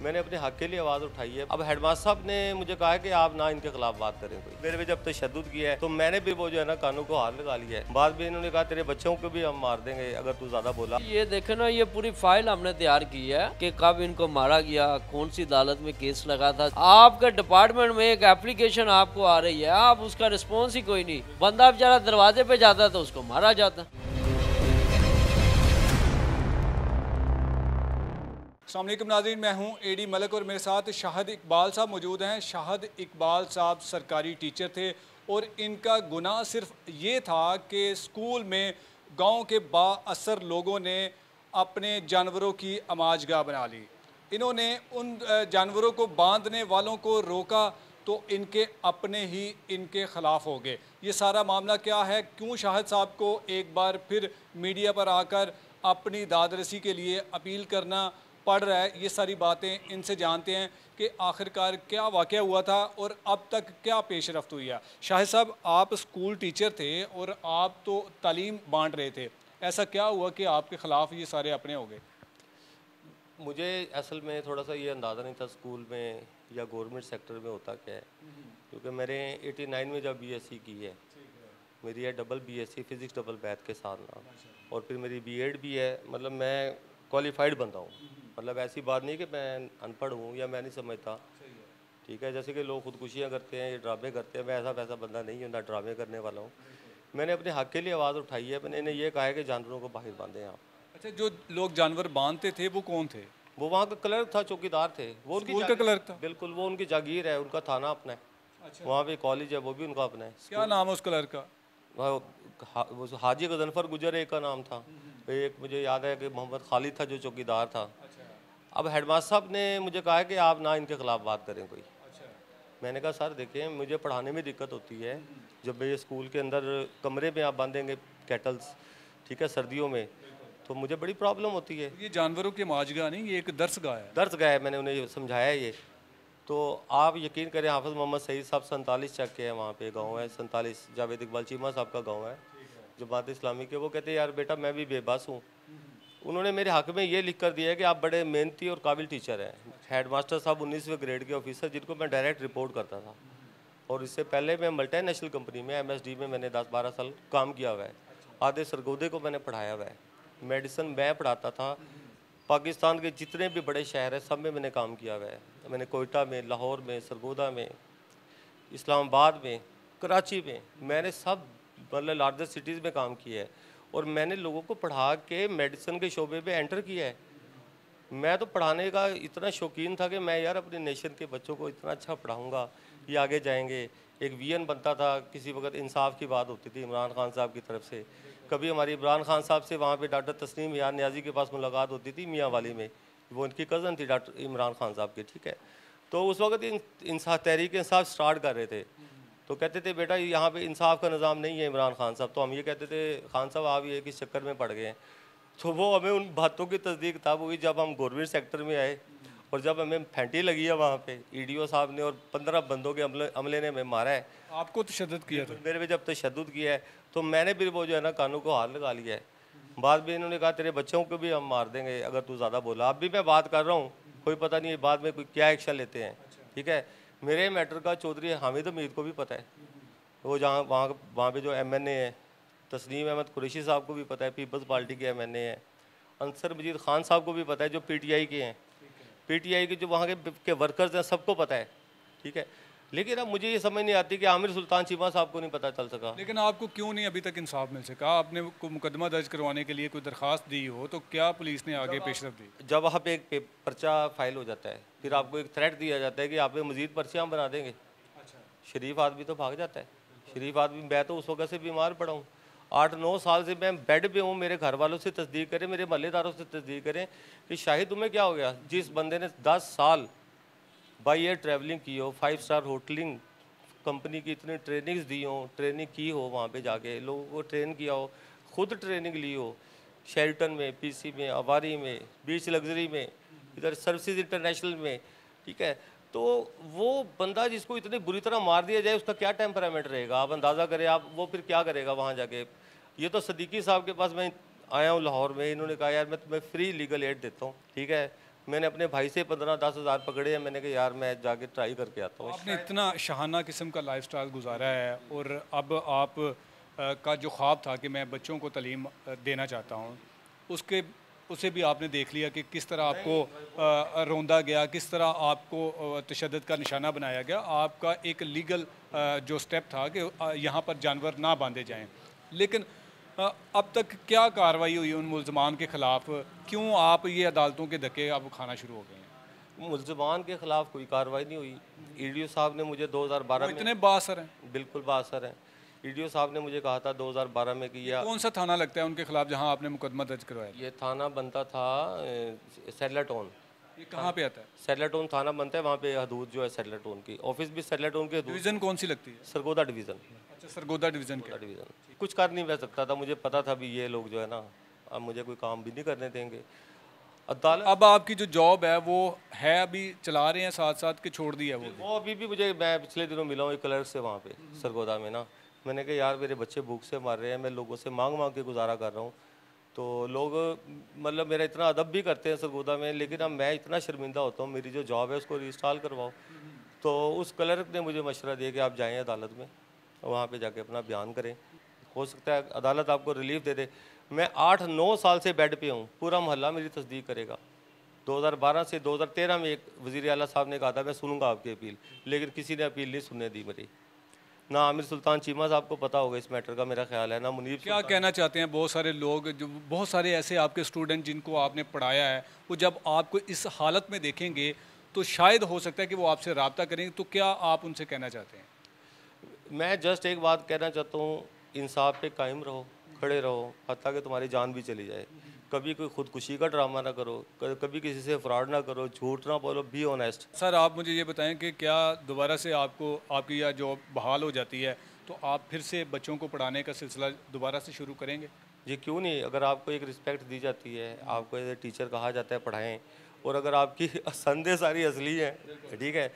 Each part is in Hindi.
मैंने अपने हक के लिए आवाज़ उठाई है। अब हेडमास्टर साहब ने मुझे कहा है कि आप ना इनके खिलाफ बात करें कोई। मेरे पे जब तशद्दुद किया है तो मैंने भी वो जो है ना कानून को हाथ लगा लिया है। बाद में इन्होंने कहा तेरे बच्चों को भी हम मार देंगे अगर तू ज़्यादा बोला। ये देखे ना, ये पूरी फाइल हमने तैयार की है कि कब इनको मारा गया, कौन सी अदालत में केस लगा था। आपके डिपार्टमेंट में एक एप्लीकेशन आपको आ रही है, आप उसका रिस्पॉन्स ही कोई नहीं। बंदा बेचारा दरवाजे पे जाता तो उसको मारा जाता। अस्सलाम वालेकुम नाज़रीन, मैं हूं एडी मलिक और मेरे साथ शाहिद इकबाल साहब मौजूद हैं। शाहिद इकबाल साहब सरकारी टीचर थे और इनका गुनाह सिर्फ ये था कि स्कूल में गांव के बाअसर लोगों ने अपने जानवरों की अमाजगाह बना ली। इन्होंने उन जानवरों को बांधने वालों को रोका तो इनके अपने ही इनके ख़िलाफ़ हो गए। ये सारा मामला क्या है, क्यों शाहिद साहब को एक बार फिर मीडिया पर आकर अपनी दादरसी के लिए अपील करना पड़ रहा है, ये सारी बातें इनसे जानते हैं कि आखिरकार क्या वाक़या हुआ था और अब तक क्या पेश रफ्त हुई है। शाहिद साहब, आप स्कूल टीचर थे और आप तो तालीम बांट रहे थे, ऐसा क्या हुआ कि आपके ख़िलाफ़ ये सारे अपने हो गए? मुझे असल में थोड़ा सा ये अंदाज़ा नहीं था स्कूल में या गवर्नमेंट सेक्टर में होता क्या है, क्योंकि मैंने 89 में जब BSc की है, मेरी है double BSc physics double math के साथ ना, और फिर मेरी B.Ed भी है। मतलब मैं क्वालिफाइड बंदा हूँ। मतलब ऐसी बात नहीं कि मैं अनपढ़ हूँ या मैं नहीं समझता, ठीक है। जैसे कि लोग खुदकुशियाँ करते हैं, ये ड्रामे करते हैं, मैं ऐसा वैसा बंदा नहीं हूँ, ना ड्रामे करने वाला हूँ। मैंने अपने हक के लिए आवाज़ उठाई है। मैंने इन्हें ये कहा है कि जानवरों को बाहर बांधें आप। अच्छा, जो लोग जानवर बांधते थे वो कौन थे? वो वहाँ का क्लर्क था, चौकीदार थे। वो उनकी स्कूल का क्लर्क था? बिल्कुल, वो उनकी जागीर है, उनका थाना अपना है। अच्छा, वहाँ पे कॉलेज है, वो भी उनका अपना है। क्या नाम है उस क्लर्क का? वो हाजी गजनफर गुजर एक का नाम था। एक मुझे याद है कि मोहम्मद खालिद था जो चौकीदार था। अब हेडमास्टर साहब ने मुझे कहा है कि आप ना इनके खिलाफ बात करें कोई। मैंने कहा सर देखें, मुझे पढ़ाने में दिक्कत होती है। जब मैं ये स्कूल के अंदर कमरे में आप बांधेंगे कैटल्स, ठीक है, सर्दियों में, तो मुझे बड़ी प्रॉब्लम होती है। ये जानवरों की अमाजगाह नहीं, ये एक दर्सगाह है। दर्सगाह है, मैंने उन्हें समझाया ये। तो आप यकीन करें, हाफिज़ मोहम्मद सईद साहब 47 चक के हैं, वहाँ पे गांव है 47, जावेद इकबाल चीमा साहब का गांव है जमात इस्लामी के। वो कहते हैं यार बेटा मैं भी बेबस हूँ। उन्होंने मेरे हक़ में ये लिख कर दिया है कि आप बड़े मेहनती और काबिल टीचर हैं। हेडमास्टर साहब 19वें ग्रेड के ऑफिसर, जिनको मैं डायरेक्ट रिपोर्ट करता था, और इससे पहले मैं मल्टीनेशनल कंपनी में MSD में मैंने 10-12 साल काम किया हुआ है। आधे सरगोदे को मैंने पढ़ाया हुआ है। मेडिसिन मैं पढ़ाता था। पाकिस्तान के जितने भी बड़े शहर हैं सब में मैंने काम किया हुआ है। मैंने कोयटा में, लाहौर में, सरगोदा में, इस्लामाबाद में, कराची में, मैंने सब मतलब लार्जेस्ट सिटीज़ में काम किया है। और मैंने लोगों को पढ़ा के मेडिसिन के शोबे पे एंटर किया है। मैं तो पढ़ाने का इतना शौकीन था कि मैं यार अपने नेशन के बच्चों को इतना अच्छा पढ़ाऊँगा, ये आगे जाएंगे। एक VN बनता था, किसी वक्त इंसाफ की बात होती थी इमरान खान साहब की तरफ से। कभी हमारी इमरान खान साहब से वहाँ पे डॉक्टर तस्नीम यार नियाज़ी के पास मुलाकात होती थी मियाँ वाली में। वो उनकी कज़न थी डॉक्टर इमरान खान साहब की, ठीक है। तो उस वक्त इंसाफ तहरीक इंसाफ स्टार्ट कर रहे थे, तो कहते थे बेटा यहाँ पे इंसाफ का निज़ाम नहीं है इमरान खान साहब। तो हम ये कहते थे खान साहब आप ये किस चक्कर में पड़ गए हैं। तो वो हमें उन बातों की तस्दीक तब हुई जब हम गवर्नमेंट सेक्टर में आए, और जब हमें फैंटी लगी है वहाँ पे EDO साहब ने और 15 बंदों के अमले ने हमें मारा है। आपको तशद्दुद किया था? मेरे पे जब तशद्दुद किया है तो मैंने भी वो जो है ना कानून को हाथ लगा लिया है। बाद में इन्होंने कहा तेरे बच्चों को भी हम मार देंगे अगर तू ज़्यादा बोला। अब भी मैं बात कर रहा हूँ, कोई पता नहीं है बाद में कोई क्या एक्शन लेते हैं, ठीक है। मेरे मैटर का चौधरी हामिद हमीद को भी पता है। वो जहाँ वहाँ पे जो MNA है तस्नीम अहमद कुरैशी साहब को भी पता है, पीपल्स पार्टी के MNA हैं। अंसर मजीद खान साहब को भी पता है जो PTI के हैं। PTI के जो वहाँ के वर्कर्स हैं सबको पता है, ठीक है। लेकिन अब मुझे ये समझ नहीं आती कि आमिर सुल्तान चीमा साहब को नहीं पता चल सका। लेकिन आपको क्यों नहीं अभी तक इंसाफ मिल सका? आपने को मुकदमा दर्ज करवाने के लिए कोई दरख्वास्त दी हो तो क्या पुलिस ने आगे पेशरफ दी? जब वहाँ पे एक पर्चा फाइल हो जाता है, फिर आपको एक थ्रेट दिया जाता है कि आप पे मजीद पर्चे हम बना देंगे। शरीफ आदमी तो भाग जाता है। शरीफ आदमी, मैं तो उस वक्त से बीमार पड़ा हूँ, 8-9 साल से मैं बेड पे हूँ। मेरे घर वालों से तस्दीक करें, मेरे महल्लेदारों से तस्दीक करें कि शाहिद तुम्हें क्या हो गया। जिस बंदे ने 10 साल बाई एयर ट्रैवलिंग की हो, 5 स्टार होटलिंग कंपनी की इतनी ट्रेनिंग्स दी हो, ट्रेनिंग की हो, वहाँ पे जाके लोगों को ट्रेन किया हो, खुद ट्रेनिंग ली हो, शेल्टन में, PC में, अवारी में, बीच लग्जरी में, इधर सर्विसेज इंटरनेशनल में, ठीक है। तो वो बंदा जिसको इतनी बुरी तरह मार दिया जाए उसका क्या टेम्परामेंट रहेगा, आप अंदाज़ा करें। आप वो फिर क्या करेगा वहाँ जाके। ये तो सदीकी साहब के पास मैं आया हूँ लाहौर में, इन्होंने कहा यार मैं तुम्हें फ्री लीगल एड देता हूँ, ठीक है, मैंने अपने भाई से 15-10 हज़ार पकड़े हैं, मैंने कहा यार मैं जाके ट्राई करके आता हूँ। आपने इतना शाहाना किस्म का लाइफस्टाइल गुजारा है और अब आप का जो ख्वाब था कि मैं बच्चों को तालीम देना चाहता हूँ, उसके उसे भी आपने देख लिया कि किस तरह आपको रौंदा गया, किस तरह आपको तशद्दुद का निशाना बनाया गया। आपका एक लीगल जो स्टेप था कि यहाँ पर जानवर ना बांधे जाएं, लेकिन अब तक क्या कार्रवाई हुई उन मुल्ज़मान के ख़िलाफ़? क्यों आप ये अदालतों के धक्के अब खाना शुरू हो गए हैं? मुल्ज़मान के ख़िलाफ़ कोई कार्रवाई नहीं हुई। ईडीओ साहब ने मुझे 2012 वो में इतने बासर हैं। बिल्कुल बासर हैं। ईडीओ साहब ने मुझे कहा था 2012 में कि यह कौन सा थाना लगता है उनके खिलाफ जहां आपने मुकदमा दर्ज करवाया? ये थाना बनता था सेटलाटोन। ये कहाँ पे आता है? सेटलाटोन थाना बनता है, वहाँ पे हदूद जो है सेटलाटोन की, ऑफिस भी सेटलाटोन के हदूद, डिवीज़न कौन सी लगती है? सरगोदा डिवीज़न। अच्छा, सरगोदा डिवीज़न के। डिवीज़न कुछ कर नहीं रह सकता था, मुझे पता था भी ये लोग जो है ना अब मुझे कोई काम भी नहीं करने देंगे। अदालत अब आपकी जो जॉब है वो है अभी चला रहे हैं साथ साथ कि छोड़ दी है वो? वो अभी भी मुझे, मैं पिछले दिनों मिला हूँ एक क्लर्क से वहाँ पे सरगोदा में ना, मैंने कहा यार मेरे बच्चे भूख से मर रहे हैं, मैं लोगों से मांग मांग के गुजारा कर रहा हूँ, तो लोग मतलब मेरा इतना अदब भी करते हैं सरगोदा में, लेकिन अब मैं इतना शर्मिंदा होता हूँ, मेरी जो जॉब है उसको रिस्टॉल करवाओ। तो उस क्लर्क ने मुझे मशवरा दिया कि आप जाएँ अदालत में, वहाँ पे जाके अपना बयान करें, हो सकता है अदालत आपको रिलीफ दे दे। मैं 8-9 साल से बेड पे हूँ, पूरा मोहल्ला मेरी तस्दीक करेगा। 2012 से 2013 में एक वज़ीर आला साहब ने कहा था मैं सुनूंगा आपकी अपील, लेकिन किसी ने अपील नहीं सुनने दी मेरी। ना आमिर सुल्तान चीमा साहब को पता होगा इस मैटर का, मेरा ख्याल है, ना मुनीब। क्या कहना चाहते हैं बहुत सारे लोग, जो बहुत सारे ऐसे आपके स्टूडेंट जिनको आपने पढ़ाया है, वो जब आपको इस हालत में देखेंगे तो शायद हो सकता है कि वो आपसे रब्ता करेंगे, तो क्या आप उनसे कहना चाहते हैं? मैं जस्ट एक बात कहना चाहता हूँ, इंसाफ पे कायम रहो, खड़े रहो, हत्ता कि तुम्हारी जान भी चली जाए। कभी कोई खुदकुशी का ड्रामा ना करो, कभी किसी से फ्रॉड ना करो, झूठ ना बोलो, बी ऑनेस्ट। सर आप मुझे ये बताएं कि क्या दोबारा से आपको आपकी यह जॉब बहाल हो जाती है तो आप फिर से बच्चों को पढ़ाने का सिलसिला दोबारा से शुरू करेंगे? जी क्यों नहीं, अगर आपको एक रिस्पेक्ट दी जाती है, आपको एज ए टीचर कहा जाता है पढ़ाएं, और अगर आपकी संदेह सारी असली है, ठीक है,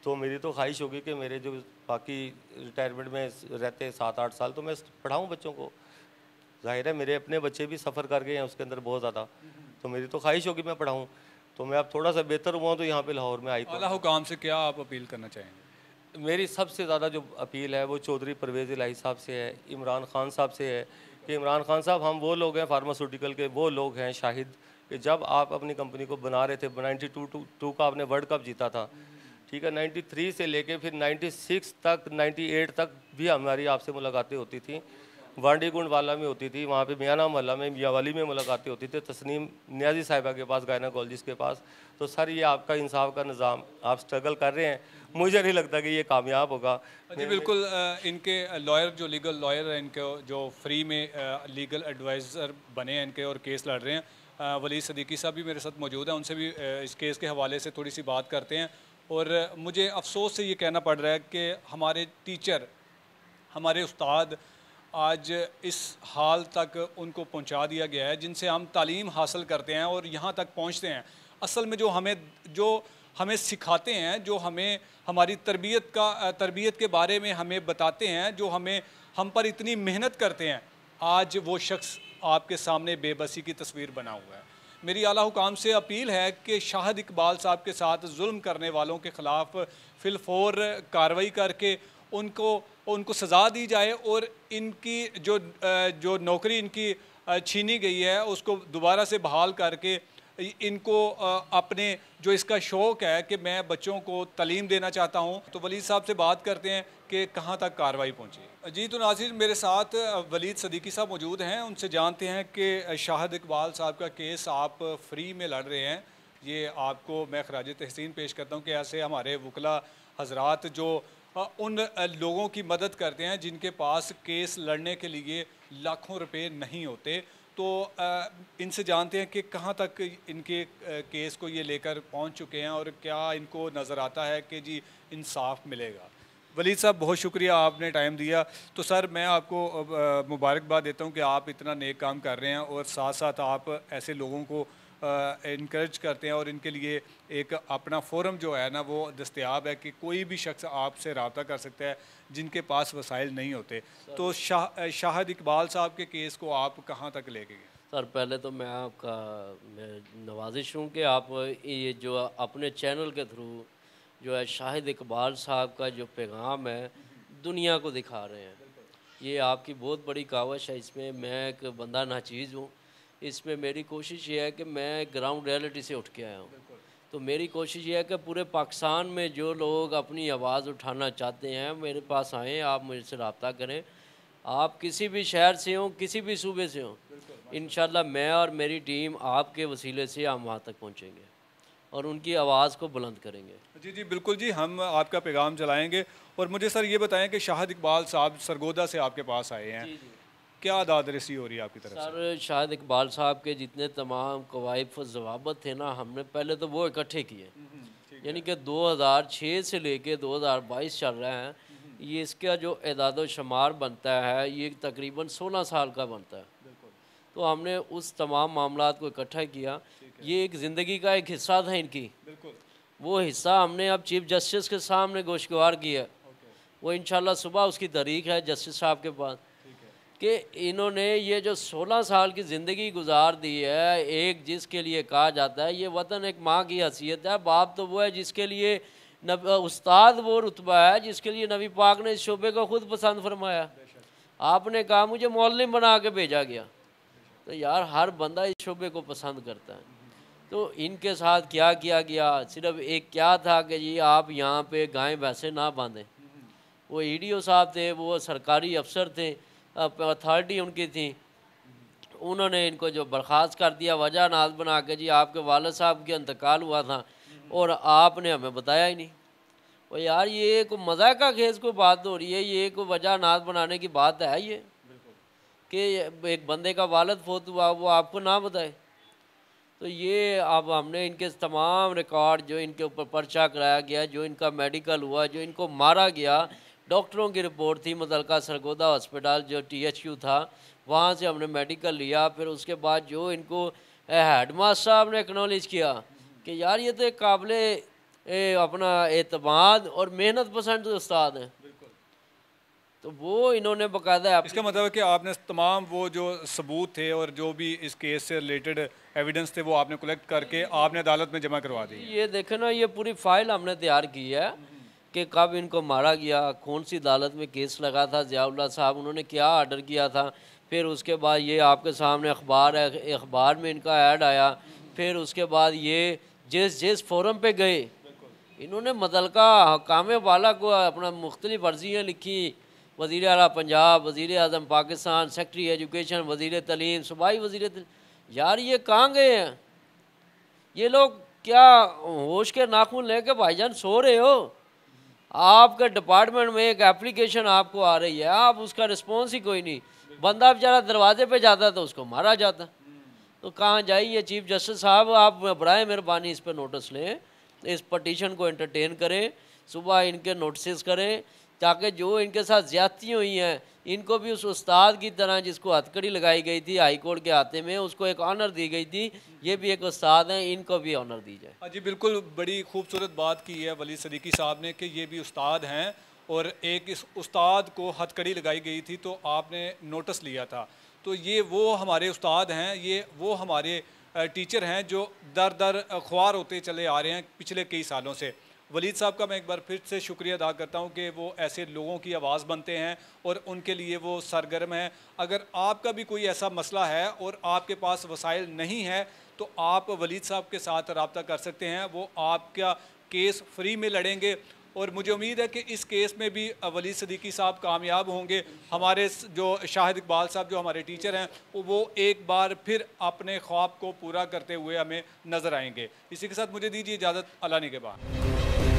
तो मेरी तो ख्वाहिश होगी कि मेरे जो बाकी रिटायरमेंट में रहते 7-8 साल तो मैं पढ़ाऊँ बच्चों को। जाहिर है मेरे अपने बच्चे भी सफ़र कर गए हैं उसके अंदर बहुत ज़्यादा, तो मेरी तो ख्वाहिश होगी मैं पढ़ाऊँ। तो मैं अब थोड़ा सा बेहतर हुआ हूँ तो यहाँ पे लाहौर में आला हुकाम से क्या आप अपील करना चाहेंगे? मेरी सबसे ज़्यादा जो अपील है वो चौधरी परवेज़ इलाही साहब से है, इमरान खान साहब से है, कि इमरान खान साहब हम वो लोग हैं फार्मास्यूटिकल के, वो लोग हैं शाहिद कि जब आप अपनी कंपनी को बना रहे थे, 92 का आपने वर्ल्ड कप जीता था, ठीक है, 93 से लेके फिर 96 तक 98 तक भी हमारी आपसे मुलाकातें होती थी, वांडी गुंडवाला में होती थी, वहाँ पे मियाना मोहल्ला में मियावाली में मुलाकातें होती थी, तस्नीम नियाजी साहिबा के पास, गायनाकोलॉजिस्ट के पास। तो सर ये आपका इंसाफ का निज़ाम, आप स्ट्रगल कर रहे हैं, मुझे नहीं लगता कि ये कामयाब होगा। जी बिल्कुल, इनके लॉयर जो लीगल लॉयर हैं, इनके जो फ्री में लीगल एडवाइज़र बने हैं इनके और केस लड़ रहे हैं, वलीद सदीकी साहब भी मेरे साथ मौजूद हैं, उनसे भी इस केस के हवाले से थोड़ी सी बात करते हैं। और मुझे अफसोस से ये कहना पड़ रहा है कि हमारे टीचर, हमारे उस्ताद आज इस हाल तक उनको पहुंचा दिया गया है जिनसे हम तालीम हासिल करते हैं और यहाँ तक पहुँचते हैं। असल में जो हमें सिखाते हैं, जो हमें हमारी तरबियत के बारे में हमें बताते हैं, जो हम पर इतनी मेहनत करते हैं, आज वो शख्स आपके सामने बेबसी की तस्वीर बना हुआ है। मेरी आला हुकाम से अपील है कि शाहिद इकबाल साहब के साथ जुल्म करने वालों के ख़िलाफ़ फिलफौर कार्रवाई करके उनको सज़ा दी जाए और इनकी जो नौकरी इनकी छीनी गई है उसको दोबारा से बहाल करके इनको अपने जो इसका शौक़ है कि मैं बच्चों को तालीम देना चाहता हूँ, तो वलीद साहब से बात करते हैं कि कहाँ तक कार्रवाई पहुँची। जी तो नाज़रीन, मेरे साथ वलीद सदीकी साहब मौजूद हैं, उनसे जानते हैं कि शाहिद इकबाल साहब का केस आप फ्री में लड़ रहे हैं। ये आपको मैं खराज तहसीन पेश करता हूँ कि ऐसे हमारे वकला हजरात जो उन लोगों की मदद करते हैं जिनके पास केस लड़ने के लिए लाखों रुपए नहीं होते। तो इनसे जानते हैं कि कहाँ तक इनके केस को ये लेकर पहुँच चुके हैं और क्या इनको नज़र आता है कि जी इंसाफ मिलेगा। वलीद साहब बहुत शुक्रिया, आपने टाइम दिया। तो सर मैं आपको मुबारकबाद देता हूँ कि आप इतना नेक काम कर रहे हैं और साथ साथ आप ऐसे लोगों को इनकरेज करते हैं और इनके लिए एक अपना फोरम जो है ना वो दस्तयाब है कि कोई भी शख्स आपसे रब्ता कर सकता है जिनके पास वसाइल नहीं होते। तो शाहिद इकबाल साहब के केस को आप कहाँ तक लेके गए? सर पहले तो मैं नवाजिश हूँ कि आप ये जो अपने चैनल के थ्रू जो है शाहिद इकबाल साहब का जो पैगाम है दुनिया को दिखा रहे हैं। ये आपकी बहुत बड़ी काविश है। इसमें मैं एक बंदा नाचीज़ हूँ। इसमें मेरी कोशिश ये है कि मैं ग्राउंड रियलिटी से उठ के आया हूँ। तो मेरी कोशिश ये है कि पूरे पाकिस्तान में जो लोग अपनी आवाज़ उठाना चाहते हैं मेरे पास आएँ, आप मुझसे रब्ता करें। आप किसी भी शहर से हों, किसी भी सूबे से हों, इंशाल्लाह मैं और मेरी टीम आपके वसीले से हम वहाँ तक पहुँचेंगे और उनकी आवाज़ को बुलंद करेंगे। जी जी बिल्कुल जी, हम आपका पैगाम चलाएँगे। और मुझे सर ये बताएं कि शाहिद इकबाल साहब सरगोदा से आपके पास आए हैं, क्या दाद रसी हो रही है आपकी तरफ से? सर शाहिद इकबाल साहब के जितने तमाम कवायद व ज़वाबत थे ना, हमने पहले तो वो इकट्ठे किए। यानी कि 2006 से लेके 2022 चल रहा है, ये इसका जो एदाद शुमार बनता है ये तकरीबन 16 साल का बनता है। तो हमने उस तमाम मामलात को इकट्ठा किया। ये एक ज़िंदगी का एक हिस्सा था इनकी, वो हिस्सा हमने अब चीफ जस्टिस के सामने गोशगवार किया। वो इंशाल्लाह सुबह उसकी तारीख है जस्टिस साहब के पास कि इन्होंने ये जो 16 साल की ज़िंदगी गुजार दी है, एक जिसके लिए कहा जाता है ये वतन एक माँ की हैसियत है। बाप तो वो है जिसके लिए उस्ताद वो रुतबा है जिसके लिए नबी पाक ने इस शोबे को ख़ुद पसंद फरमाया। आपने कहा मुझे मौलम बना के भेजा गया, तो यार हर बंदा इस शोबे को पसंद करता है। तो इनके साथ क्या किया गया, सिर्फ एक क्या था कि जी आप यहाँ पे गाय भैंसे ना बांधें। वो ईडीओ साहब थे, वो सरकारी अफसर थे, अथॉरिटी उनकी थी, उन्होंने इनको जो बर्खास्त कर दिया वजह नाज बना के जी आपके वालिद साहब के इंतकाल हुआ था और आपने हमें बताया ही नहीं। वो यार ये कोई मज़ाक का खेज कोई बात हो रही है, ये कोई वजह नाज बनाने की बात है ये कि एक बंदे का वालिद फोत हुआ वो आपको ना बताए। तो ये अब हमने इनके तमाम रिकॉर्ड जो इनके ऊपर पर्चा कराया गया, जो इनका मेडिकल हुआ, जो इनको मारा गया, डॉक्टरों की रिपोर्ट थी मुतलका सरगोदा हॉस्पिटल जो THU था, वहाँ से हमने मेडिकल लिया। फिर उसके बाद जो इनको हेड मास्टर साहब ने एक्नॉलेज किया कि यार ये तो एक काबिले अपना एतमाद और मेहनत पसंद उस्ताद हैं, तो वो इन्होंने बाकायदा। इसका मतलब है कि आपने तमाम वो जो सबूत थे और जो भी इस केस से रिलेटेड एविडेंस थे वो आपने कलेक्ट करके आपने अदालत में जमा करवा दी। ये देखे ना, ये पूरी फाइल हमने तैयार की है कि कब इनको मारा गया, कौन सी अदालत में केस लगा था, ज़ियाउल्लाह साहब उन्होंने क्या आर्डर किया था। फिर उसके बाद ये आपके सामने अखबार है, अखबार में इनका ऐड आया। फिर उसके बाद ये जिस फोरम पे गए इन्होंने मुतलका हकाम वाला को अपना मुख्तलिफ अर्जियाँ लिखी, वज़ीर आला पंजाब, वज़ीर आज़म पाकिस्तान, सेक्रेटरी एजुकेशन, वज़ीर तलीम, सूबाई वज़ीर। यार ये कहाँ गए हैं ये लोग? क्या होश के नाखून लेके भाईजान सो रहे हो? आपके डिपार्टमेंट में एक एप्लीकेशन आपको आ रही है, आप उसका रिस्पॉन्स ही कोई नहीं। बंदा बेचारा दरवाजे पे जाता तो उसको मारा जाता। तो कहाँ जाइए चीफ जस्टिस साहब, आप बराए मेहरबानी इस पर नोटिस लें, इस पटिशन को एंटरटेन करें, सुबह इनके नोटिस करें ताकि जो इनके साथ ज़्यादती हुई हैं इनको भी उस उस्ताद की तरह जिसको हथकड़ी लगाई गई थी हाई कोर्ट के हाथे में, उसको एक ऑनर दी गई थी। ये भी एक उस्ताद हैं, इनको भी ऑनर दी जाए। जी बिल्कुल, बड़ी खूबसूरत बात की है वली सदीकी साहब ने कि ये भी उस्ताद हैं और एक इस उस्ताद को हथकड़ी लगाई गई थी तो आपने नोटिस लिया था। तो ये वो हमारे उस्ताद हैं, ये वो हमारे टीचर हैं जो दर दर ख्वार होते चले आ रहे हैं पिछले कई सालों से। वलीद साहब का मैं एक बार फिर से शुक्रिया अदा करता हूं कि वो ऐसे लोगों की आवाज़ बनते हैं और उनके लिए वो सरगर्म हैं। अगर आपका भी कोई ऐसा मसला है और आपके पास वसाइल नहीं है तो आप वलीद साहब के साथ रब्ता कर सकते हैं, वो आपका केस फ्री में लड़ेंगे। और मुझे उम्मीद है कि इस केस में भी वलीद सदीकी साहब कामयाब होंगे। हमारे जो शाहिद इकबाल साहब जो हमारे टीचर हैं वो एक बार फिर अपने ख्वाब को पूरा करते हुए हमें नज़र आएंगे। इसी के साथ मुझे दीजिए इजाज़त। अल्लाह निगहबान।